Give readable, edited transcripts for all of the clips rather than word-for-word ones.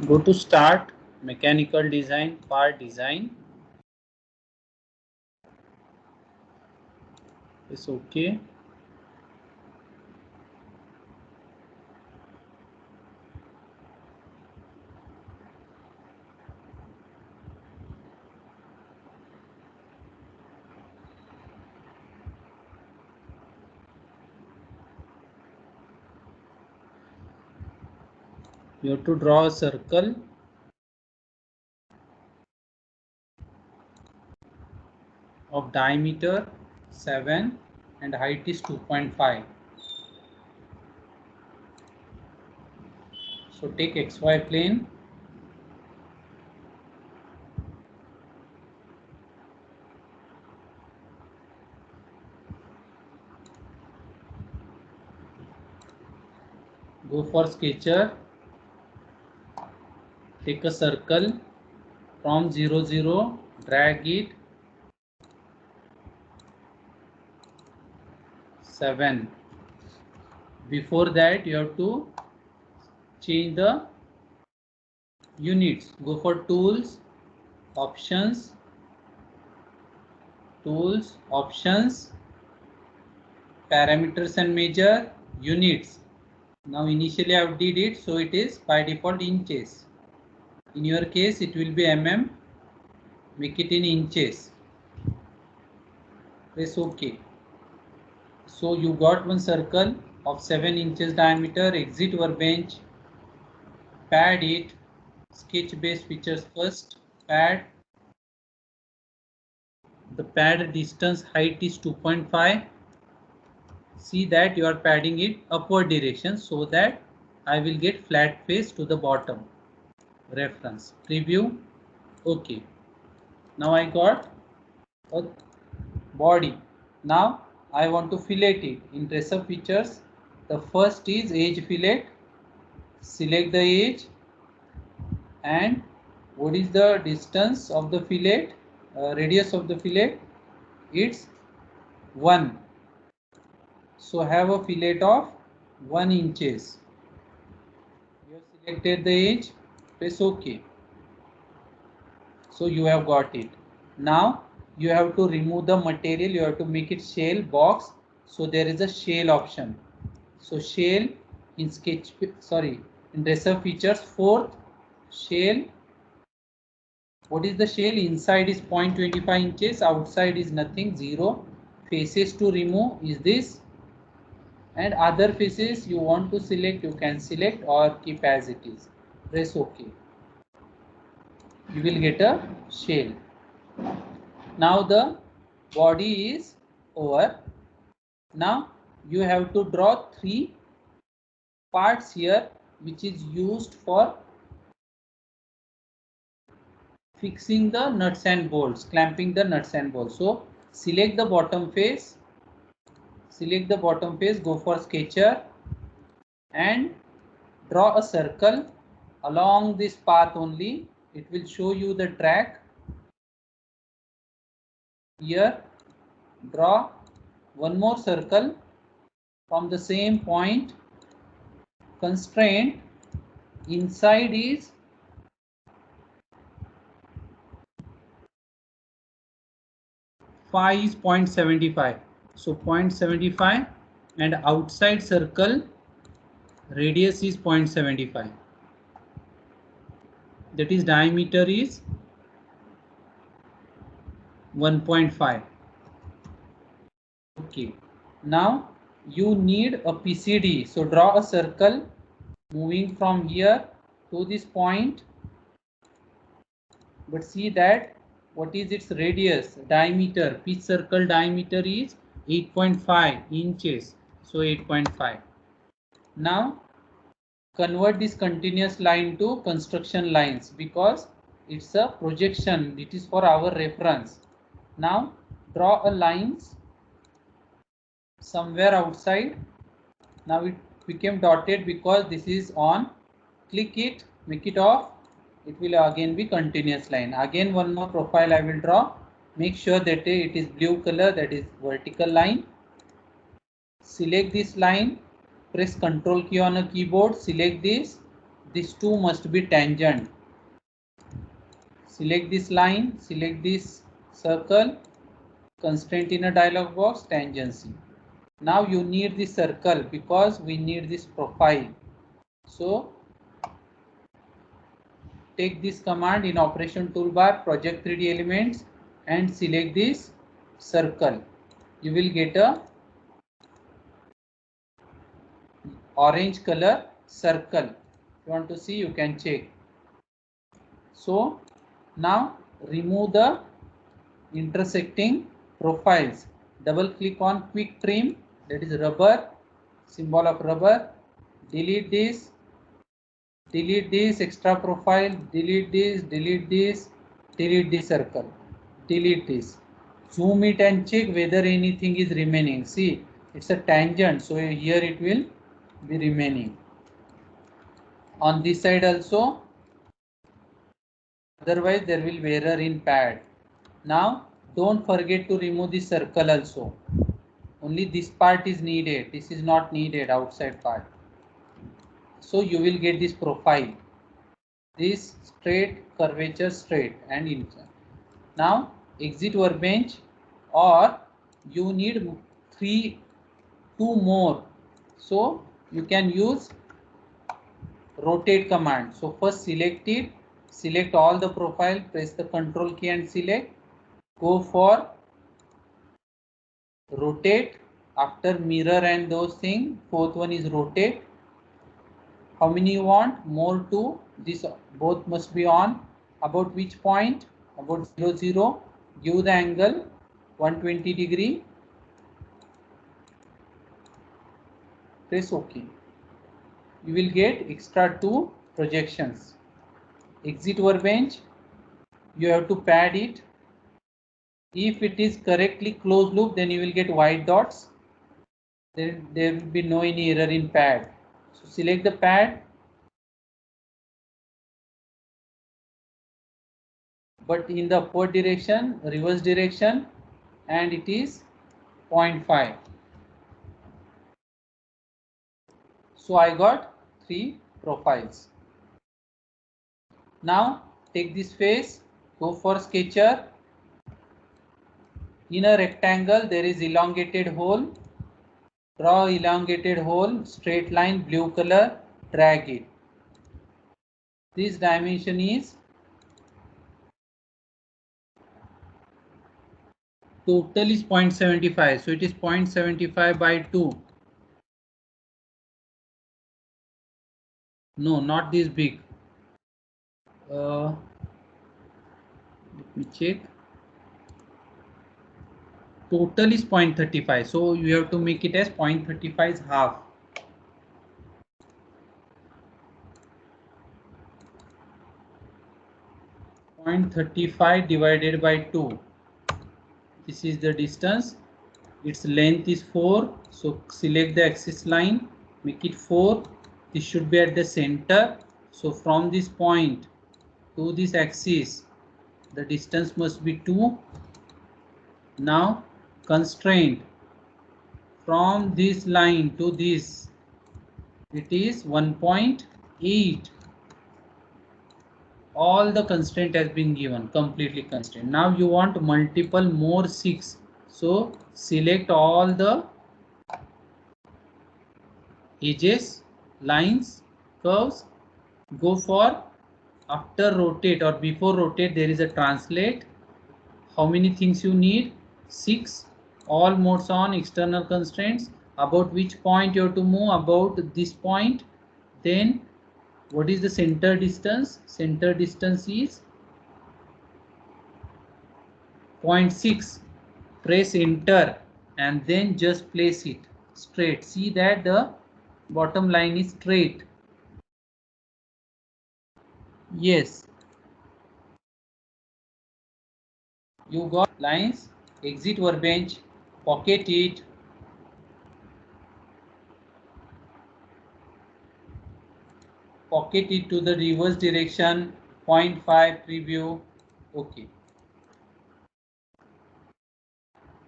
Go to start, mechanical design, part design. It's okay. You have to draw a circle of diameter 7 and height is 2.5. So take XY plane. Go for sketcher. Take a circle from 0, 0, drag it 7. Before that you have to change the units. Go for tools, options, parameters and measure, units. Now initially I have did it, so it is by default inches. In your case it will be mm. Make it in inches. Press OK. So you got one circle of 7 inches diameter. Exit workbench, pad it, sketch base features first, pad. The pad distance height is 2.5. See that you are padding it upward direction so that I will get flat face to the bottom. Reference, preview, OK. Now I got a body. Now I want to fillet it. In dresser features, the first is edge fillet. Select the edge and what is the distance of the fillet, radius of the fillet? It's 1. So have a fillet of 1 inches. You have selected the edge, press OK. So you have got it. Now you have to remove the material, you have to make it shell box. So there is a shell option. So shell in in dresser features, fourth shell. What is the shell? Inside is 0.25 inches, outside is nothing, 0. Faces to remove is this, and other faces you want to select, you can select or keep as it is. Press OK. You will get a shell. Now the body is over. Now you have to draw 3 parts here which is used for fixing the nuts and bolts, clamping the nuts and bolts. So select the bottom face, go for sketcher and draw a circle along this path only. It will show you the track. Here draw one more circle from the same point. Constraint inside is 5 is 0.75. So 0.75 and outside circle radius is 0.75. That is diameter is 1.5. Okay. Now you need a PCD. So draw a circle moving from here to this point. But see that what is its radius, diameter, pitch circle diameter is 8.5 inches. So 8.5. Now convert this continuous line to construction lines because it's a projection. It is for our reference. Now draw a lines somewhere outside. Now it became dotted because this is on. Click it, make it off. It will again be continuous line. Again one more profile I will draw. Make sure that it is blue color, that is vertical line. Select this line, press Ctrl key on a keyboard, select this, these two must be tangent. Select this line, select this circle, constraint in a dialog box, tangency. Now you need this circle because we need this profile. So take this command in operation toolbar, project 3D elements, and select this circle. You will get a orange color circle. If you want to see, you can check. So now remove the intersecting profiles. Double click on quick trim, that is rubber, symbol of rubber. Delete this extra profile, delete this circle, delete this. Zoom it and check whether anything is remaining. See, it's a tangent, so here it will be remaining. On this side also, otherwise there will be error in pad. Now don't forget to remove the circle also. Only this part is needed. This is not needed, outside part. So you will get this profile. This straight, curvature straight and inside. Now exit workbench, or you need two more. So you can use rotate command. So first select it, select all the profile, press the control key and select. Go for rotate. After mirror and those things, fourth one is rotate. How many you want? More two. This both must be on. About which point? About 0, 0. Give the angle 120 degree. Press OK. You will get extra two projections. Exit workbench. You have to pad it. If it is correctly closed loop, then you will get white dots. Then there will be no any error in pad. So select the pad. But in the upward direction, reverse direction, and it is 0.5. So I got 3 profiles. Now take this face, go for sketcher. In a rectangle there is elongated hole. Draw elongated hole, straight line, blue color, drag it. This dimension is total is 0.75. So it is 0.75 by 2. No, not this big. Let me check. Total is 0.35. So you have to make it as 0.35 is half. Point 35 divided by 2. This is the distance. Its length is 4. So select the axis line, make it 4. This should be at the center. So from this point to this axis, the distance must be 2. Now constraint from this line to this, it is 1.8. All the constraint has been given, completely constraint. Now you want multiple more 6. So select all the edges, lines, curves. Go for, after rotate or before rotate, there is a translate. How many things you need? 6. All modes on, external constraints. About which point you have to move? About this point. Then what is the center distance? Center distance is 0.6. Press enter and then just place it straight. See that the bottom line is straight. Yes. You got lines. Exit workbench. Pocket it. Pocket it to the reverse direction. 0.5 preview. Okay.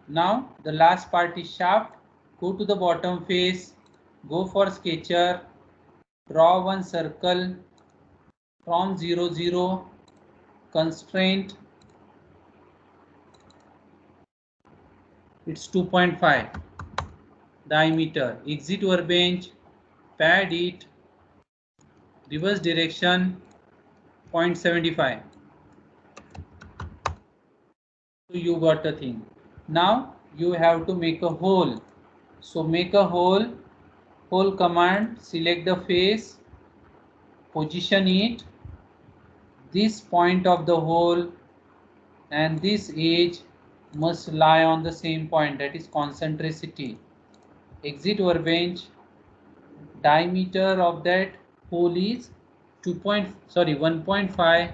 Now the last part is shaft. Go to the bottom face. Go for sketcher. Draw one circle. from 0 0 constraint, it's 2.5 diameter. Exit workbench, pad it, reverse direction 0.75. So you got the thing. Now you have to make a hole. So make a hole command, select the face, position it, this point of the hole and this edge must lie on the same point, that is concentricity. Exit workbench, diameter of that hole is 1.5,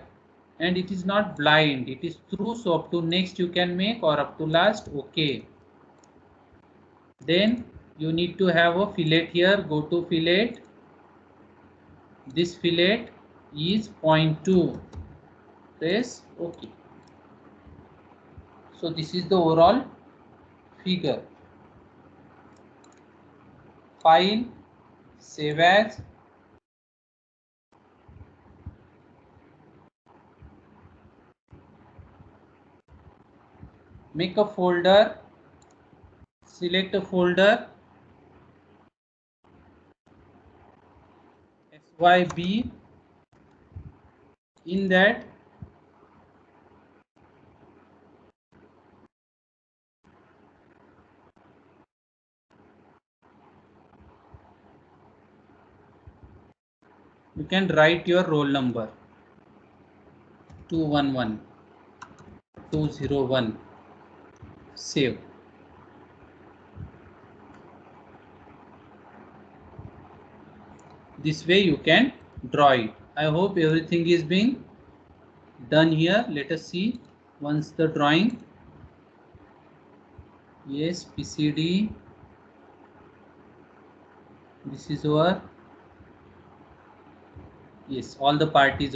and it is not blind, it is through. So up to next you can make, or up to last, okay. Then you need to have a fillet here. Go to fillet. This fillet is 0.2. Press OK. So this is the overall figure. File, save as. Make a folder. Select a folder. SYB. In that you can write your roll number 211 201. Save. This way you can draw it. I hope everything is being done here. Let us see once the drawing. Yes, PCD. This is our, yes, all the parties